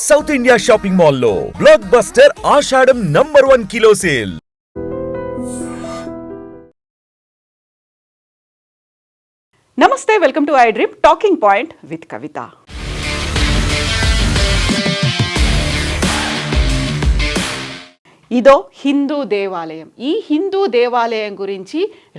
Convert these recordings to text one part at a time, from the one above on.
South India shopping మాల్లో blockbuster Ashadham #1 kilo sale. నమస్తే, welcome to I dream talking point with Kavitha. ఇదో హిందూ దేవాలయం. ఈ హిందూ దేవాలయం గురించి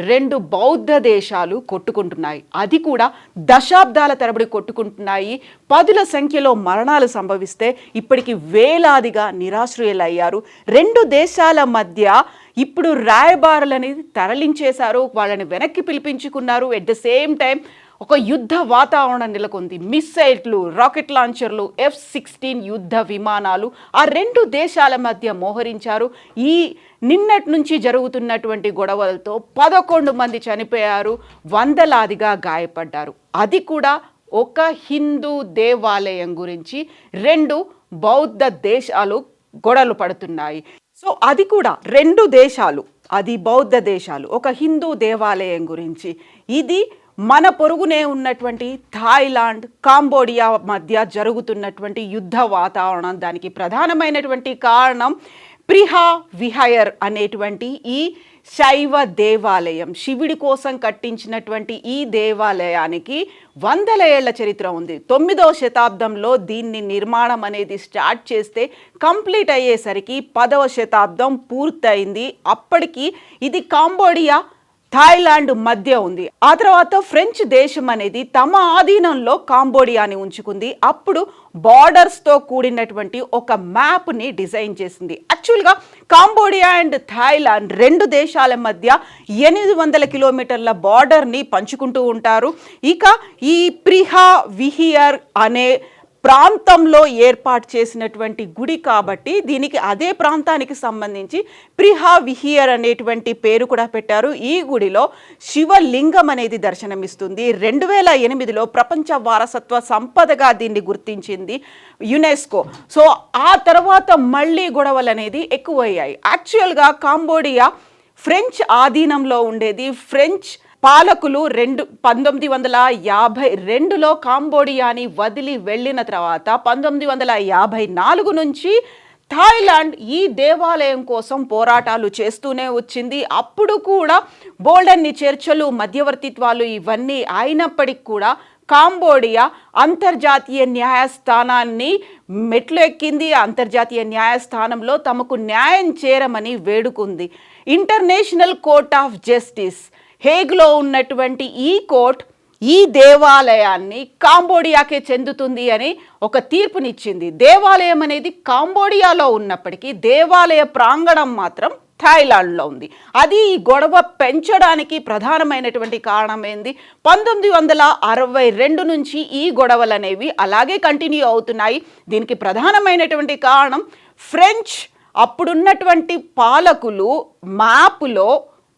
రెండు బౌద్ధ దేశాలు కొట్టుకుంటున్నాయి. అది కూడా దశాబ్దాల తరబడి కొట్టుకుంటున్నాయి. పదుల సంఖ్యలో మరణాలు సంభవిస్తే ఇప్పటికి వేలాదిగా నిరాశ్రయులయ్యారు. రెండు దేశాల మధ్య ఇప్పుడు రాయబారులని తరలించేశారు, వాళ్ళని వెనక్కి పిలిపించుకున్నారు. ఎట్ ద సేమ్ టైం ఒక యుద్ధ వాతావరణం నెలకొంది. మిస్సైట్లు, రాకెట్ లాంచర్లు, F-16 యుద్ధ విమానాలు ఆ రెండు దేశాల మధ్య మోహరించారు. ఈ నిన్నటి నుంచి జరుగుతున్నటువంటి గొడవలతో 11 మంది చనిపోయారు, వందలాదిగా గాయపడ్డారు. అది కూడా ఒక హిందూ దేవాలయం గురించి రెండు బౌద్ధ దేశాలు గొడవలు పడుతున్నాయి. సో అది కూడా రెండు దేశాలు, అది బౌద్ధ దేశాలు, ఒక హిందూ దేవాలయం గురించి. ఇది మన పొరుగునే ఉన్నటువంటి థాయిలాండ్, కాంబోడియా మధ్య జరుగుతున్నటువంటి యుద్ధ వాతావరణం. దానికి ప్రధానమైనటువంటి కారణం ప్రిహా విహాయర్ అనేటువంటి ఈ శైవ దేవాలయం. శివుడి కోసం కట్టించినటువంటి ఈ దేవాలయానికి వందల ఏళ్ల చరిత్ర ఉంది. 9వ శతాబ్దంలో దీన్ని నిర్మాణం అనేది స్టార్ట్ చేస్తే కంప్లీట్ అయ్యేసరికి 10వ శతాబ్దం పూర్తయింది. అప్పటికి ఇది కాంబోడియా, థాయిలాండ్ మధ్య ఉంది. ఆ తర్వాత ఫ్రెంచ్ దేశం అనేది తమ ఆధీనంలో కాంబోడియాని ఉంచుకుంది. అప్పుడు బార్డర్స్తో కూడినటువంటి ఒక మ్యాప్ని డిజైన్ చేసింది. యాక్చువల్గా కాంబోడియా అండ్ థాయిలాండ్ రెండు దేశాల మధ్య 800 కిలోమీటర్ల బార్డర్ని పంచుకుంటూ ఉంటారు. ఇక ఈ ప్రిహా విహియర్ అనే ప్రాంతంలో ఏర్పాటు చేసినటువంటి గుడి కాబట్టి దీనికి అదే ప్రాంతానికి సంబంధించి ప్రిహా విహియర్ అనేటువంటి పేరు కూడా పెట్టారు. ఈ గుడిలో శివలింగం అనేది దర్శనమిస్తుంది. 2008లో ప్రపంచ వారసత్వ సంపదగా దీన్ని గుర్తించింది యునెస్కో. సో ఆ తర్వాత మళ్ళీ గొడవలు అనేది ఎక్కువయ్యాయి. యాక్చువల్గా కాంబోడియా ఫ్రెంచ్ ఆధీనంలో ఉండేది. ఫ్రెంచ్ పాలకులు 1952లో కాంబోడియాని వదిలి వెళ్ళిన తర్వాత 1954 నుంచి థాయిలాండ్ ఈ దేవాలయం కోసం పోరాటాలు చేస్తూనే వచ్చింది. అప్పుడు కూడా బోల్డన్ని చర్చలు, మధ్యవర్తిత్వాలు ఇవన్నీ అయినప్పటికీ కూడా కాంబోడియా అంతర్జాతీయ న్యాయస్థానాన్ని మెట్లు ఎక్కింది. అంతర్జాతీయ న్యాయస్థానంలో తమకు న్యాయం చేరమని వేడుకుంది. ఇంటర్నేషనల్ కోర్ట్ ఆఫ్ జస్టిస్ హేగ్లో ఉన్నటువంటి ఈ కోర్ట్ ఈ దేవాలయాన్ని కాంబోడియాకే చెందుతుంది అని ఒక తీర్పునిచ్చింది. దేవాలయం అనేది కాంబోడియాలో ఉన్నప్పటికీ దేవాలయ ప్రాంగణం మాత్రం థాయిలాండ్లో ఉంది. అది ఈ గొడవ పెంచడానికి ప్రధానమైనటువంటి కారణం ఏంది? 1962 నుంచి ఈ గొడవలు అనేవి అలాగే కంటిన్యూ అవుతున్నాయి. దీనికి ప్రధానమైనటువంటి కారణం ఫ్రెంచ్ అప్పుడున్నటువంటి పాలకులు మ్యాప్లో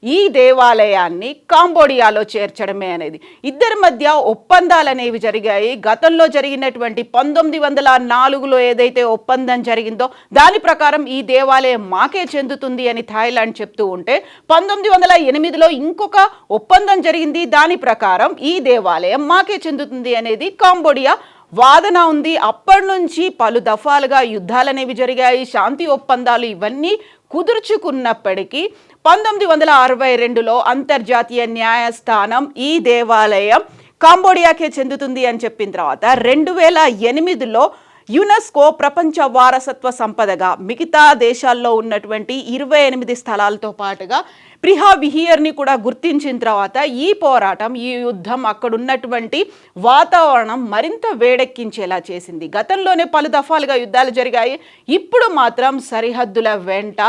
ఈ దేవాలయాన్ని కాంబోడియాలో చేర్చడమే అనేది. ఇద్దరి మధ్య ఒప్పందాలు అనేవి జరిగాయి. గతంలో జరిగినటువంటి 1904లో ఏదైతే ఒప్పందం జరిగిందో దాని ప్రకారం ఈ దేవాలయం మాకే చెందుతుంది అని థాయిలాండ్ చెప్తూ ఉంటే 1908లో ఇంకొక ఒప్పందం జరిగింది. దాని ప్రకారం ఈ దేవాలయం మాకే చెందుతుంది అనేది కాంబోడియా వాదన ఉంది. అప్పటి నుంచి పలు దఫాలుగా యుద్ధాలు అనేవి జరిగాయి, శాంతి ఒప్పందాలు ఇవన్నీ కుదుర్చుకున్నప్పటికీ 1962లో అంతర్జాతీయ న్యాయస్థానం ఈ దేవాలయం కాంబోడియాకే చెందుతుంది అని చెప్పిన తర్వాత 2008లో యునెస్కో ప్రపంచ వారసత్వ సంపదగా మిగతా దేశాల్లో ఉన్నటువంటి 28 స్థలాలతో పాటుగా ప్రిహా విహియర్ని కూడా గుర్తించిన తర్వాత ఈ పోరాటం, ఈ యుద్ధం అక్కడున్నటువంటి వాతావరణం మరింత వేడెక్కించేలా చేసింది. గతంలోనే పలు దఫాలుగా యుద్ధాలు జరిగాయి. ఇప్పుడు మాత్రం సరిహద్దుల వెంట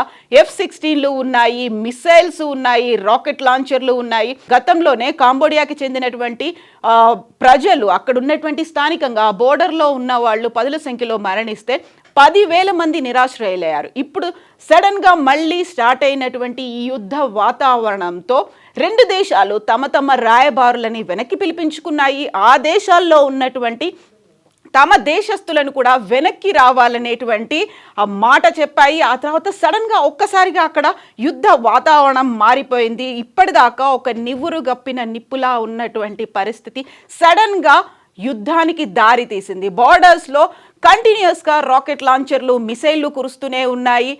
F-16లు ఉన్నాయి, మిసైల్స్ ఉన్నాయి, రాకెట్ లాంచర్లు ఉన్నాయి. గతంలోనే కాంబోడియాకి చెందినటువంటి ప్రజలు అక్కడ ఉన్నటువంటి స్థానికంగా బోర్డర్లో ఉన్న వాళ్ళు 10ల సంఖ్యలో మరణిస్తే 10,000 మంది నిరాశ్రయులయ్యారు. ఇప్పుడు సడన్గా మళ్ళీ స్టార్ట్ అయినటువంటి ఈ యుద్ధ వాతావరణంతో రెండు దేశాలు తమ తమ రాయబారులని వెనక్కి పిలిపించుకున్నాయి. ఆ దేశాల్లో ఉన్నటువంటి తమ దేశస్తులను కూడా వెనక్కి రావాలనేటువంటి ఆ మాట చెప్పాయి. ఆ తర్వాత సడన్గా ఒక్కసారిగా అక్కడ యుద్ధ వాతావరణం మారిపోయింది. ఇప్పటిదాకా ఒక నివురు గప్పిన నిప్పులా ఉన్నటువంటి పరిస్థితి సడన్గా యుద్ధానికి దారి తీసింది. బార్డర్స్లో కంటిన్యూస్గా రాకెట్ లాంచర్లు మిసైళ్లు కురుస్తూనే ఉన్నాయి.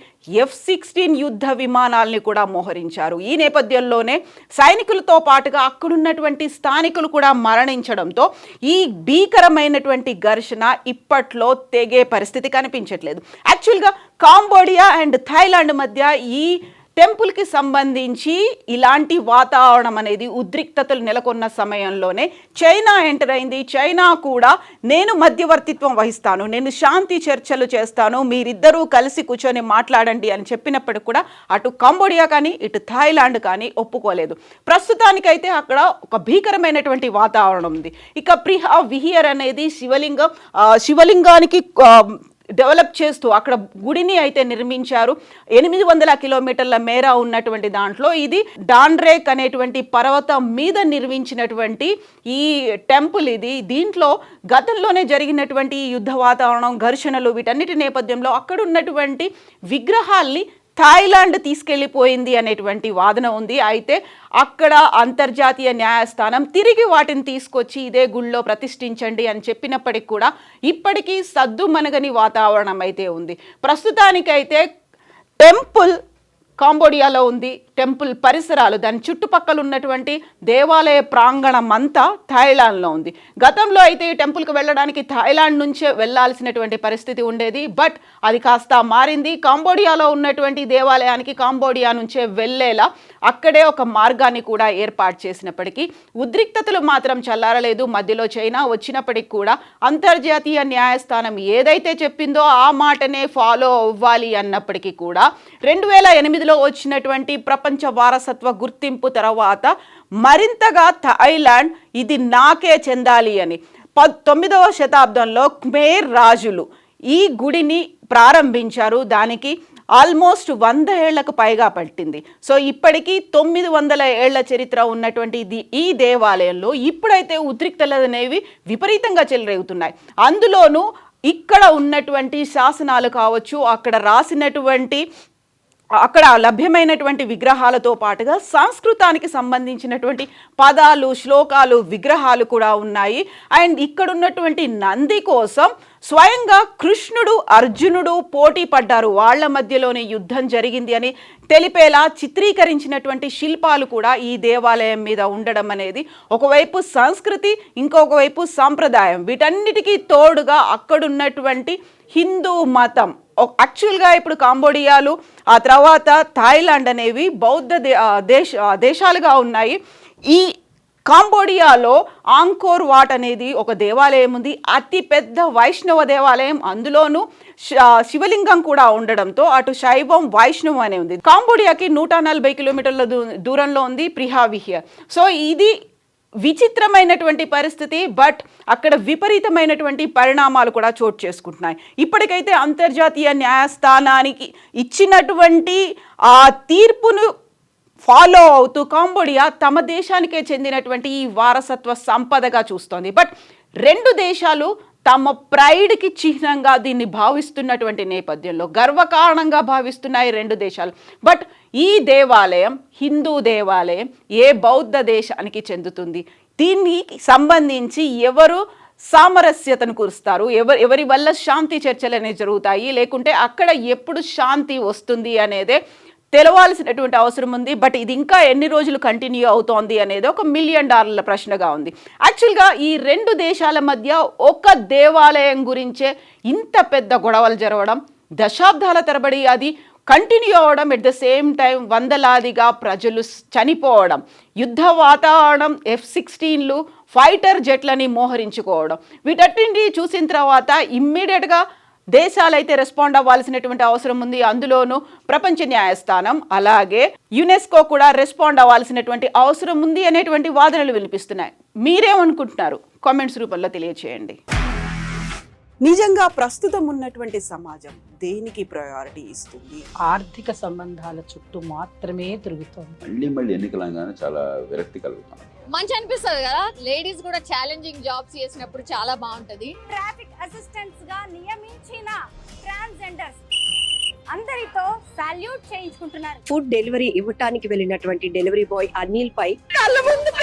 F-16 యుద్ధ విమానాల్ని కూడా మోహరించారు. ఈ నేపథ్యంలోనే సైనికులతో పాటుగా అక్కడున్నటువంటి స్థానికులు కూడా మరణించడంతో ఈ భీకరమైనటువంటి ఘర్షణ ఇప్పట్లో తెగే పరిస్థితి కనిపించట్లేదు. యాక్చువల్గా కాంబోడియా అండ్ థాయిలాండ్ మధ్య ఈ టెంపుల్కి సంబంధించి ఇలాంటి వాతావరణం అనేది ఉద్రిక్తతలు నెలకొన్న సమయంలోనే చైనా ఎంటర్ అయింది. చైనా కూడా నేను మధ్యవర్తిత్వం వహిస్తాను, నేను శాంతి చర్చలు చేస్తాను, మీరిద్దరూ కలిసి కూర్చొని మాట్లాడండి అని చెప్పినప్పటికి కూడా అటు కంబోడియా కానీ ఇటు థాయిలాండ్ కానీ ఒప్పుకోలేదు. ప్రస్తుతానికైతే అక్కడ ఒక భీకరమైనటువంటి వాతావరణం ఉంది. ఇక ప్రిహా విహియర్ అనేది శివలింగానికి డెవలప్ చేస్తూ అక్కడ గుడిని అయితే నిర్మించారు. 800 కిలోమీటర్ల మేర ఉన్నటువంటి దాంట్లో ఇది డాన్రేక్ అనేటువంటి పర్వతం మీద నిర్మించినటువంటి ఈ టెంపుల్ ఇది. దీంట్లో గతంలోనే జరిగినటువంటి యుద్ధ వాతావరణం, ఘర్షణలు వీటన్నిటి నేపథ్యంలో అక్కడ ఉన్నటువంటి విగ్రహాల్ని థాయిలాండ్ తీసుకెళ్లిపోయింది అనేటువంటి వాదన ఉంది. అయితే అక్కడ అంతర్జాతీయ న్యాయస్థానం తిరిగి వాటిని తీసుకొచ్చి ఇదే గుళ్ళో ప్రతిష్ఠించండి అని చెప్పినప్పటికి కూడా ఇప్పటికీ సద్దుమణగని వాతావరణం అయితే ఉంది. ప్రస్తుతానికైతే టెంపుల్ కాంబోడియాలో ఉంది. టెంపుల్ పరిసరాలు, దాని చుట్టుపక్కల ఉన్నటువంటి దేవాలయ ప్రాంగణం అంతా థాయిలాండ్లో ఉంది. గతంలో అయితే ఈ టెంపుల్కి వెళ్ళడానికి థాయిలాండ్ నుంచే వెళ్ళాల్సినటువంటి పరిస్థితి ఉండేది. బట్ అది కాస్త మారింది. కాంబోడియాలో ఉన్నటువంటి దేవాలయానికి కాంబోడియా నుంచే వెళ్ళేలా అక్కడే ఒక మార్గాన్ని కూడా ఏర్పాటు చేసినప్పటికీ ఉద్రిక్తతలు మాత్రం చల్లారలేదు. మధ్యలో చైనా వచ్చినప్పటికి కూడా అంతర్జాతీయ న్యాయస్థానం ఏదైతే చెప్పిందో ఆ మాటనే ఫాలో అవ్వాలి అన్నప్పటికీ కూడా 2008లో వచ్చినటువంటి ప్రపంచ వారసత్వ గుర్తింపు తర్వాత మరింతగా థాయిలాండ్ ఇది నాకే చెందాలి అని 19వ శతాబ్దంలో ఖమేర్ రాజులు ఈ గుడిని ప్రారంభించారు. దానికి ఆల్మోస్ట్ 100 ఏళ్లకు పైగా పట్టింది. సో ఇప్పటికీ 900 ఏళ్ల చరిత్ర ఉన్నటువంటి ఈ దేవాలయంలో ఇప్పుడైతే ఉద్రిక్తలు అనేవి విపరీతంగా చెలరేగుతున్నాయి. అందులోనూ ఇక్కడ ఉన్నటువంటి శాసనాలు కావచ్చు, అక్కడ లభ్యమైనటువంటి విగ్రహాలతో పాటుగా సంస్కృతానికి సంబంధించినటువంటి పదాలు, శ్లోకాలు, విగ్రహాలు కూడా ఉన్నాయి. అండ్ ఇక్కడ ఉన్నటువంటి నంది కోసం స్వయంగా కృష్ణుడు, అర్జునుడు పోటీ పడ్డారు, వాళ్ళ మధ్యలోనే యుద్ధం జరిగింది అని తెలిపేలా చిత్రీకరించినటువంటి శిల్పాలు కూడా ఈ దేవాలయం మీద ఉండడం అనేది ఒకవైపు సంస్కృతి, ఇంకొక వైపు సాంప్రదాయం, వీటన్నిటికీ తోడుగా అక్కడున్నటువంటి హిందూ మతం. యాక్చువల్గా ఇప్పుడు కాంబోడియాలు, ఆ తర్వాత థాయిలాండ్ అనేవి బౌద్ధ దేశాలుగా ఉన్నాయి. ఈ కాంబోడియాలో ఆంకోర్ వాట్ అనేది ఒక దేవాలయం ఉంది, అతి పెద్ద వైష్ణవ దేవాలయం. అందులోనూ శివలింగం కూడా ఉండడంతో అటు శైవం, వైష్ణవం అనే ఉంది. కాంబోడియాకి 140 కిలోమీటర్ల దూరంలో ఉంది ప్రిహా విహియర్. సో ఇది విచిత్రమైనటువంటి పరిస్థితి. బట్ అక్కడ విపరీతమైనటువంటి పరిణామాలు కూడా చోటు చేసుకుంటున్నాయి. ఇప్పటికైతే అంతర్జాతీయ న్యాయస్థానానికి ఇచ్చినటువంటి ఆ తీర్పును ఫాలో అవుతూ కాంబోడియా తమ దేశానికే చెందినటువంటి ఈ వారసత్వ సంపదగా చూస్తోంది. బట్ రెండు దేశాలు తమ ప్రైడ్కి చిహ్నంగా దీన్ని భావిస్తున్నటువంటి నేపథ్యంలో గర్వకారణంగా భావిస్తున్నాయి రెండు దేశాలు. బట్ ఈ దేవాలయం హిందూ దేవాలయం ఏ బౌద్ధ దేశానికి చెందుతుంది? దీనికి సంబంధించి ఎవరు సామరస్యతను కురుస్తారు, ఎవరి వల్ల శాంతి చర్చలు అనేవి జరుగుతాయి, లేకుంటే అక్కడ ఎప్పుడు శాంతి వస్తుంది అనేదే తెలవాల్సినటువంటి అవసరం ఉంది. బట్ ఇది ఇంకా ఎన్ని రోజులు కంటిన్యూ అవుతోంది అనేది ఒక $1 మిలియన్ ప్రశ్నగా ఉంది. యాక్చువల్గా ఈ రెండు దేశాల మధ్య ఒక దేవాలయం గురించే ఇంత పెద్ద గొడవలు జరగడం, దశాబ్దాల తరబడి అది కంటిన్యూ అవ్వడం, ఎట్ ద సేమ్ టైం వందలాదిగా ప్రజలు చనిపోవడం, యుద్ధ వాతావరణం, F-16లు, ఫైటర్ జెట్లని మోహరించుకోవడం, వీటన్నింటినీ చూసిన తర్వాత ఇమ్మీడియట్గా దేశాలైతే రెస్పాండ్ అవ్వాల్సినటువంటి అవసరం ఉంది. అందులోనూ ప్రపంచ న్యాయస్థానం అలాగే యునెస్కో కూడా రెస్పాండ్ అవ్వాల్సినటువంటి అవసరం ఉంది అనేటువంటి వాదనలు వినిపిస్తున్నాయి. మీరేమనుకుంటున్నారు? కామెంట్స్ రూపంలో తెలియచేయండి. నిజంగా ప్రస్తుతం ఉన్నటువంటి సమాజం దేనికి ప్రయారిటీ ఇస్తుంది? ఆర్థిక సంబంధాల చుట్టూ మాత్రమే తిరుగుతోంది. మళ్ళీ ఎన్నికలంగానే చాలా విరక్తి కలుగుతాం. మంచి అనిపిస్తుంది కదా, లేడీస్ కూడా ఛాలెంజింగ్ జాబ్స్ చేసినప్పుడు చాలా బాగుంటది. ట్రాఫిక్ అసిస్టెంట్స్ గా నియమించిన ట్రాన్స్జెండర్స్ అందరితో సాల్యూట్ చేయించుకుంటున్నారు. ఫుడ్ డెలివరీ ఇవ్వటానికి వెళ్ళినటువంటి డెలివరీ బాయ్ అనిల్ పై కళ్ళ ముందు